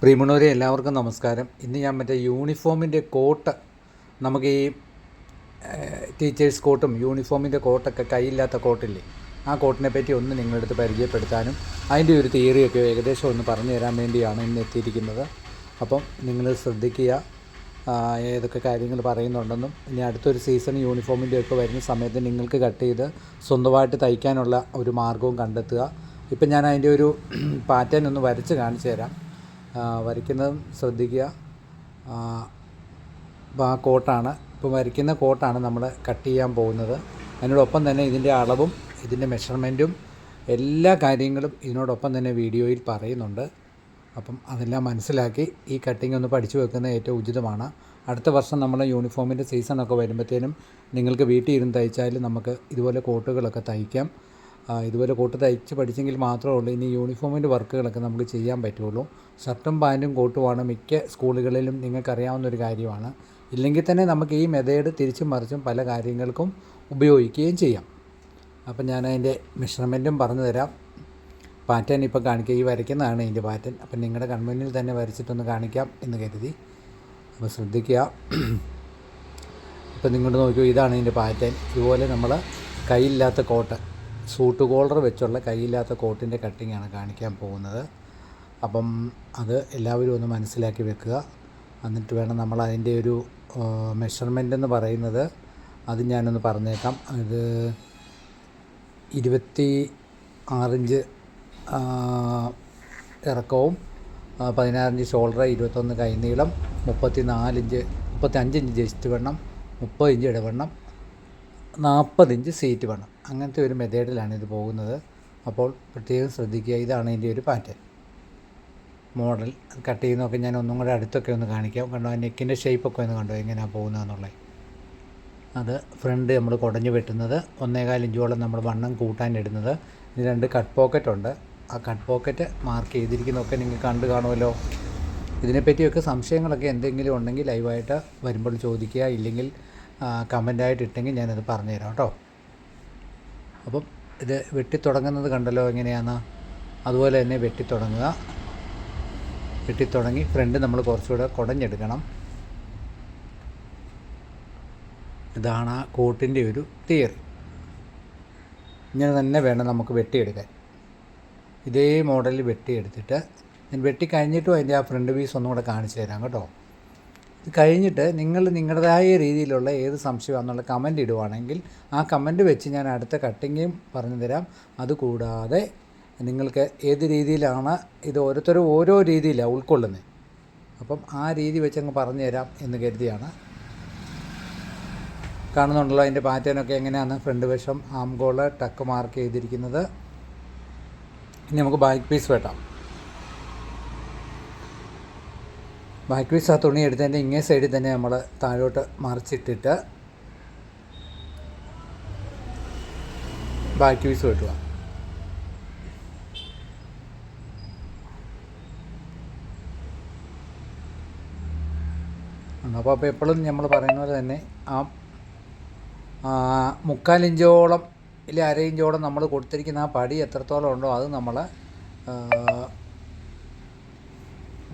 പ്രിയമുള്ളവരെ എല്ലാവർക്കും നമസ്കാരം. ഇന്ന് ഞാൻ യൂണിഫോമിൻ്റെ കോട്ട്, നമുക്ക് ഈ ടീച്ചേഴ്സ് കോട്ടും യൂണിഫോമിൻ്റെ കോട്ടൊക്കെ കൈയില്ലാത്ത കോട്ടില്ലേ, ആ കോട്ടിനെ പറ്റി ഒന്ന് നിങ്ങളടുത്ത് പരിചയപ്പെടുത്താനും അതിൻ്റെ ഒരു തിയറിയൊക്കെ ഏകദേശം ഒന്ന് പറഞ്ഞു തരാൻ വേണ്ടിയാണ് ഇന്ന് എത്തിയിരിക്കുന്നത്. അപ്പം നിങ്ങൾ ശ്രദ്ധിക്കുക ഏതൊക്കെ കാര്യങ്ങൾ പറയുന്നുണ്ടെന്നും. ഇനി അടുത്തൊരു സീസൺ യൂണിഫോമിൻ്റെയൊക്കെ വരുന്ന സമയത്ത് നിങ്ങൾക്ക് കട്ട് ചെയ്ത് സ്വന്തമായിട്ട് തയ്ക്കാനുള്ള ഒരു മാർഗവും കണ്ടെത്തുക. ഇപ്പം ഞാൻ അതിൻ്റെ ഒരു പാറ്റേൺ ഒന്ന് വരച്ച് കാണിച്ചു തരാം. വരയ്ക്കുന്നതും ശ്രദ്ധിക്കുക. അപ്പോൾ ആ കോട്ടാണ്, ഇപ്പോൾ വരയ്ക്കുന്ന കോട്ടാണ് നമ്മൾ കട്ട് ചെയ്യാൻ പോകുന്നത്. അതിനോടൊപ്പം തന്നെ ഇതിൻ്റെ അളവും ഇതിൻ്റെ മെഷർമെൻറ്റും എല്ലാ കാര്യങ്ങളും ഇതിനോടൊപ്പം തന്നെ വീഡിയോയിൽ പറയുന്നുണ്ട്. അപ്പം അതെല്ലാം മനസ്സിലാക്കി ഈ കട്ടിങ് ഒന്ന് പഠിച്ചു വെക്കുന്നത് ഏറ്റവും ഉചിതമാണ്. അടുത്ത വർഷം നമ്മൾ യൂണിഫോമിൻ്റെ സീസണൊക്കെ വരുമ്പോഴത്തേനും നിങ്ങൾക്ക് വീട്ടിൽ ഇരുന്ന് തയ്ച്ചാലും നമുക്ക് ഇതുപോലെ കോട്ടുകളൊക്കെ തയ്ക്കാം. ഇതുപോലെ കോട്ട് തയ്ച്ച് പഠിച്ചെങ്കിൽ മാത്രമേ ഉള്ളൂ ഇനി യൂണിഫോമിൻ്റെ വർക്കുകളൊക്കെ നമുക്ക് ചെയ്യാൻ പറ്റുള്ളൂ. ഷർട്ടും പാൻറ്റും കോട്ടുമാണ് മിക്ക സ്കൂളുകളിലും നിങ്ങൾക്കറിയാവുന്നൊരു കാര്യമാണ്. ഇല്ലെങ്കിൽ തന്നെ നമുക്ക് ഈ മെത്തേഡ് തിരിച്ചും മറിച്ചും പല കാര്യങ്ങൾക്കും ഉപയോഗിക്കുകയും ചെയ്യാം. അപ്പം ഞാൻ അതിൻ്റെ മെഷർമെൻറ്റും പറഞ്ഞു തരാം. പാറ്റേൺ ഇപ്പോൾ കാണിക്കുക, ഈ വരയ്ക്കുന്നതാണ് ഇതിൻ്റെ പാറ്റേൺ. അപ്പം നിങ്ങളുടെ കൺമുന്നിൽ തന്നെ വരച്ചിട്ടൊന്ന് കാണിക്കാം എന്ന് കരുതി. അപ്പോൾ ശ്രദ്ധിക്കുക. ഇപ്പം നിങ്ങൾ നോക്കൂ, ഇതാണ് ഇതിൻ്റെ പാറ്റേൺ. ഇതുപോലെ നമ്മൾ കൈയില്ലാത്ത കോട്ട്, സൂട്ട് കോളർ വെച്ചുള്ള കൈയില്ലാത്ത കോട്ടിൻ്റെ കട്ടിങ്ങാണ് കാണിക്കാൻ പോകുന്നത്. അപ്പം അത് എല്ലാവരും ഒന്ന് മനസ്സിലാക്കി വെക്കുക. എന്നിട്ട് വേണം നമ്മൾ അതിൻ്റെ ഒരു മെഷർമെൻ്റ് എന്ന് പറയുന്നത്, അത് ഞാനൊന്ന് പറഞ്ഞേക്കാം. ഇത് 26 ഇഞ്ച് ഇറക്കവും 16 ഇഞ്ച് ഷോൾഡർ, 21 കൈനീളം, 35 ഇഞ്ച് ജസ്റ്റ് വണ്ണം, 30 ഇഞ്ച് ഇടവണ്ണം, 40 ഇഞ്ച് സീറ്റ് വേണം. അങ്ങനത്തെ ഒരു മെത്തേഡിലാണ് ഇത് പോകുന്നത്. അപ്പോൾ പ്രത്യേകം ശ്രദ്ധിക്കുക. ഇതാണ് ഇതിൻ്റെ ഒരു പാറ്റേൺ മോഡൽ. കട്ട് ചെയ്യുന്നതൊക്കെ ഞാൻ ഒന്നും കൂടെ അടുത്തൊക്കെ ഒന്ന് കാണിക്കാം. കണ്ടോ, നെക്കിൻ്റെ ഷേപ്പൊക്കെ ഒന്ന് കണ്ടോ എങ്ങനെയാണ് പോകുന്നതെന്നുള്ളത്. അത് ഫ്രണ്ട് നമ്മൾ കുടഞ്ഞ് വെട്ടുന്നത്, 1.25 ഇഞ്ചോളം നമ്മൾ വണ്ണം കൂട്ടാനിടുന്നത്. ഇനി 2 കട്ട് പോക്കറ്റ് ഉണ്ട്. ആ കട്ട് പോക്കറ്റ് മാർക്ക് ചെയ്തിരിക്കുന്നതൊക്കെ നിങ്ങൾ കണ്ടു കാണുമല്ലോ. ഇതിനെപ്പറ്റിയൊക്കെ സംശയങ്ങളൊക്കെ എന്തെങ്കിലും ഉണ്ടെങ്കിൽ ലൈവായിട്ട് വരുമ്പോൾ ചോദിക്കുക, ഇല്ലെങ്കിൽ കമൻ്റായിട്ട് ഇട്ടെങ്കിൽ ഞാനത് പറഞ്ഞുതരാം കേട്ടോ. അപ്പം ഇത് വെട്ടിത്തുടങ്ങുന്നത് കണ്ടല്ലോ എങ്ങനെയാണ്, അതുപോലെ തന്നെ വെട്ടിത്തുടങ്ങുക. വെട്ടിത്തുടങ്ങി ഫ്രണ്ട് നമ്മൾ കുറച്ചുകൂടെ കുടഞ്ഞെടുക്കണം. ഇതാണ് ആ കോട്ടിൻ്റെ ഒരു തിയറി. ഇങ്ങനെ തന്നെ വേണം നമുക്ക് വെട്ടിയെടുക്കാൻ. ഇതേ മോഡലിൽ വെട്ടിയെടുത്തിട്ട് ഞാൻ വെട്ടിക്കഴിഞ്ഞിട്ടും അതിൻ്റെ ആ ഫ്രണ്ട് പീസ് ഒന്നും കൂടെ കാണിച്ചു തരാം കേട്ടോ. ഇത് കഴിഞ്ഞിട്ട് നിങ്ങൾ നിങ്ങളുടേതായ രീതിയിലുള്ള ഏത് സംശയമാണെന്നുള്ള കമൻറ്റ് ഇടുവാണെങ്കിൽ ആ കമൻറ്റ് വെച്ച് ഞാൻ അടുത്ത കട്ടിങ്ങും പറഞ്ഞു തരാം. അതുകൂടാതെ നിങ്ങൾക്ക് ഏത് രീതിയിലാണ് ഇത് ഓരോരുത്തരും ഓരോ രീതിയിലാണ് ഉൾക്കൊള്ളുന്നത്. അപ്പം ആ രീതി വെച്ച് അങ്ങ് പറഞ്ഞു തരാം എന്ന് കരുതിയാണ്. കാണുന്നുണ്ടല്ലോ അതിൻ്റെ പാറ്റേണൊക്കെ എങ്ങനെയാണ്. ഫ്രണ്ട് വശം ആം ഗോള് ടക്ക് മാർക്ക് ചെയ്തിരിക്കുന്നത്. ഇനി നമുക്ക് ബാക്ക് പീസ് വെട്ടാം. ബാക്ക് പീസ് ആ തുണി എടുത്തതിൻ്റെ ഇങ്ങേ സൈഡിൽ തന്നെ നമ്മൾ താഴോട്ട് മറിച്ചിട്ടിട്ട് ബാക്ക് പീസ് വെട്ടുക. അപ്പോൾ എപ്പോഴും നമ്മൾ പറയുന്ന പോലെ തന്നെ ആ 3/4 ഇഞ്ചോളം ഇല്ല 1/2 ഇഞ്ചോളം നമ്മൾ കൊടുത്തിരിക്കുന്ന ആ പടി എത്രത്തോളം ഉണ്ടോ അത് നമ്മൾ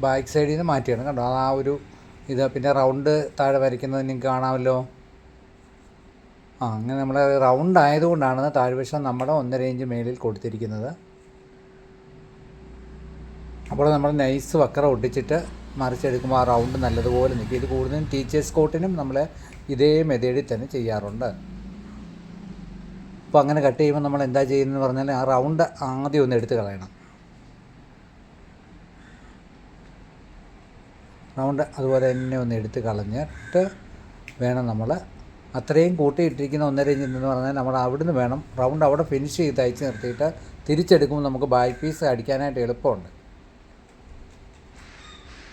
ബാക്ക് സൈഡിൽ നിന്ന് മാറ്റിയാണ്. കണ്ടോ ആ ഒരു ഇത്. പിന്നെ റൗണ്ട് താഴെ വരയ്ക്കുന്നത് നിങ്ങൾക്ക് കാണാമല്ലോ. അങ്ങനെ നമ്മൾ റൗണ്ട് ആയതുകൊണ്ടാണ് താഴ്വശം നമ്മൾ 1.5 ഇഞ്ച് മേളിൽ കൊടുത്തിരിക്കുന്നത്. അപ്പോൾ നമ്മൾ നൈസ് വക്കറ ഒട്ടിച്ചിട്ട് മറിച്ചെടുക്കുമ്പോൾ ആ റൗണ്ട് നല്ലതുപോലെ നിൽക്കും. ഇത് കൂടുതലും ടീച്ചേഴ്സ് കോട്ടിനും നമ്മൾ ഇതേ മെത്തേഡിൽ തന്നെ ചെയ്യാറുണ്ട്. അപ്പോൾ അങ്ങനെ കട്ട് ചെയ്യുമ്പോൾ നമ്മൾ എന്താ ചെയ്യുന്നതെന്ന് പറഞ്ഞാൽ ആ റൗണ്ട് ആദ്യം ഒന്ന് എടുത്ത് കളയണം. റൗണ്ട് അതുപോലെ തന്നെ ഒന്ന് എടുത്ത് കളഞ്ഞിട്ട് വേണം നമ്മൾ അത്രയും കൂട്ടിയിട്ടിരിക്കുന്ന 1.5 ഇഞ്ച് എന്ന് പറഞ്ഞാൽ നമ്മൾ അവിടുന്ന് വേണം റൗണ്ട് അവിടെ ഫിനിഷ് ചെയ്ത് തയ്ച്ച് നിർത്തിയിട്ട് തിരിച്ചെടുക്കുമ്പോൾ നമുക്ക് ബാക്ക് പീസ് അടിക്കാനായിട്ട് എളുപ്പമുണ്ട്.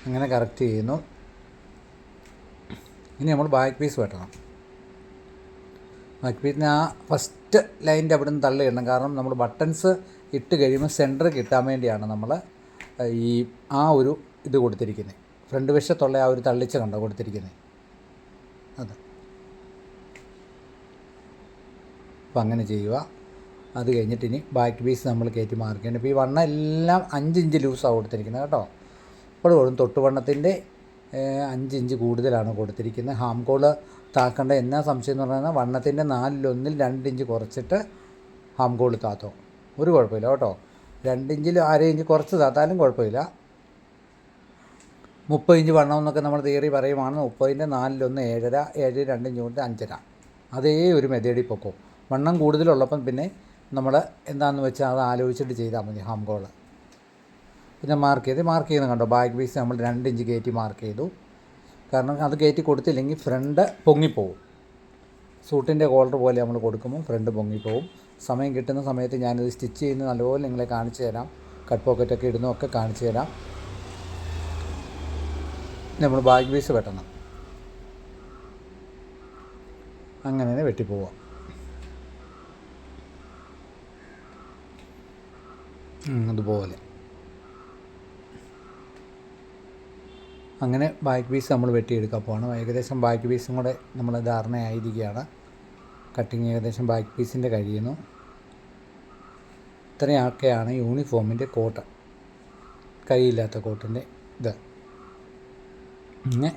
അങ്ങനെ കറക്റ്റ് ചെയ്യുന്നു. ഇനി നമ്മൾ ബാക്ക് പീസ് വെട്ടണം. ബാക്ക് പീസിന് ആ ഫസ്റ്റ് ലൈൻ്റെ അവിടെ നിന്ന് തള്ളിയിടണം. കാരണം നമ്മൾ ബട്ടൺസ് ഇട്ട് കഴിയുമ്പോൾ സെൻറ്റർ കിട്ടാൻ വേണ്ടിയാണ് നമ്മൾ ഈ ആ ഒരു ഇത് കൊടുത്തിരിക്കുന്നത്. ഫ്രണ്ട് വശത്തുള്ള ആ ഒരു തള്ളിച്ച കണ്ടോ കൊടുത്തിരിക്കുന്നത് അത്. അപ്പോൾ അങ്ങനെ ചെയ്യുക. അത് കഴിഞ്ഞിട്ട് ഇനി ബാക്ക് പീസ് നമ്മൾ കയറ്റി മാർക്ക് ചെയ്യണം. ഇപ്പോൾ ഈ വണ്ണം എല്ലാം 5 ഇഞ്ച് ലൂസാണ് കൊടുത്തിരിക്കുന്നത് കേട്ടോ. എപ്പോഴും തൊട്ടുവണ്ണത്തിൻ്റെ 5 ഇഞ്ച് കൂടുതലാണ് കൊടുത്തിരിക്കുന്നത്. ഹാം കോള് താക്കേണ്ട എന്നാ സംശയം എന്ന് പറഞ്ഞാൽ വണ്ണത്തിൻ്റെ 4/1 2 ഇഞ്ച് കുറച്ചിട്ട് ഹാം കോള് താത്തോ, ഒരു കുഴപ്പമില്ല കേട്ടോ. 2 ഇഞ്ചിൽ 1/2 ഇഞ്ച് കുറച്ച് താത്താലും കുഴപ്പമില്ല. 30 ഇഞ്ച് വണ്ണം എന്നൊക്കെ നമ്മൾ തിയറി പറയുവാണ്. 30ൻ്റെ 4/1 7.5, 7 2 ഇഞ്ച് കൊണ്ട് 5.5. അതേ ഒരു മെത്തേഡിൽ പൊക്കോ. വണ്ണം കൂടുതലുള്ളപ്പം പിന്നെ നമ്മൾ എന്താണെന്ന് വെച്ചാൽ അത് ആലോചിച്ചിട്ട് ചെയ്താൽ മതി ഹാം കോള്. പിന്നെ മാർക്ക് ചെയ്യുന്നത് കണ്ടോ, ബാക്ക് പീസ് നമ്മൾ 2 ഇഞ്ച് കയറ്റി മാർക്ക് ചെയ്തു. കാരണം അത് കയറ്റി കൊടുത്തില്ലെങ്കിൽ ഫ്രണ്ട് പൊങ്ങിപ്പോവും. സൂട്ടിൻ്റെ കോളർ പോലെ നമ്മൾ കൊടുക്കുമ്പോൾ ഫ്രണ്ട് പൊങ്ങിപ്പോവും. സമയം കിട്ടുന്ന സമയത്ത് ഞാനിത് സ്റ്റിച്ച് ചെയ്യുന്നത് നല്ലപോലെ നിങ്ങളെ കാണിച്ചു തരാം. കട്ട് പോക്കറ്റൊക്കെ ഇടുന്നതൊക്കെ കാണിച്ചു തരാം. നമ്മൾ ബാക്ക് പീസ് വെട്ടണം, അങ്ങനെ വെട്ടിപ്പോവാം. അതുപോലെ അങ്ങനെ ബാക്ക് പീസ് നമ്മൾ വെട്ടിയെടുക്കാൻ പോകണം. ഏകദേശം ബാക്ക് പീസും കൂടെ നമ്മൾ ധാരണയായിരിക്കുകയാണ്. കട്ടിങ് ഏകദേശം ബാക്ക് പീസിൻ്റെ കഴിയുന്നു. ഇത്രയൊക്കെയാണ് യൂണിഫോമിൻ്റെ കോട്ട്, കൈയില്ലാത്ത കോട്ടിൻ്റെ ഇത്. പിന്നെ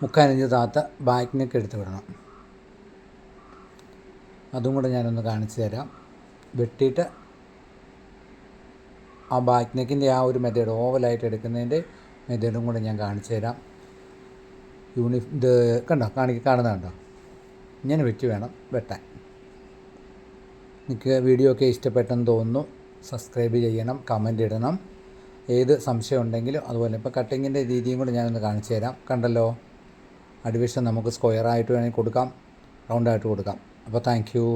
3/4 ഇഞ്ച് താത്ത ബാക്ക് നെക്ക് എടുത്ത് വിടണം. അതും കൂടെ ഞാനൊന്ന് കാണിച്ചു തരാം. വെട്ടിയിട്ട് ആ ബാക്ക് നെക്കിൻ്റെ ആ ഒരു മെത്തേഡ്, ഓവലായിട്ട് എടുക്കുന്നതിൻ്റെ മെത്തേഡും കൂടെ ഞാൻ കാണിച്ചു തരാം. ഇത് കാണുന്നത് കണ്ടോ, ഇങ്ങനെ വെച്ച് വേണം വെട്ടാൻ. നിങ്ങൾക്ക് വീഡിയോ ഒക്കെ ഇഷ്ടപ്പെട്ടെന്ന് തോന്നുന്നു. സബ്സ്ക്രൈബ് ചെയ്യണം, കമൻ്റ് ഇടണം. ഏത് സംശയം ഉണ്ടെങ്കിലും അതുപോലെ ഇപ്പോൾ കട്ടിങ്ങിൻ്റെ രീതിയും കൂടെ ഞാനൊന്ന് കാണിച്ചു തരാം. കണ്ടല്ലോ, അടിവശം നമുക്ക് സ്ക്വയറായിട്ട് വേണമെങ്കിൽ കൊടുക്കാം, റൗണ്ടായിട്ട് കൊടുക്കാം. അപ്പോൾ താങ്ക് യു.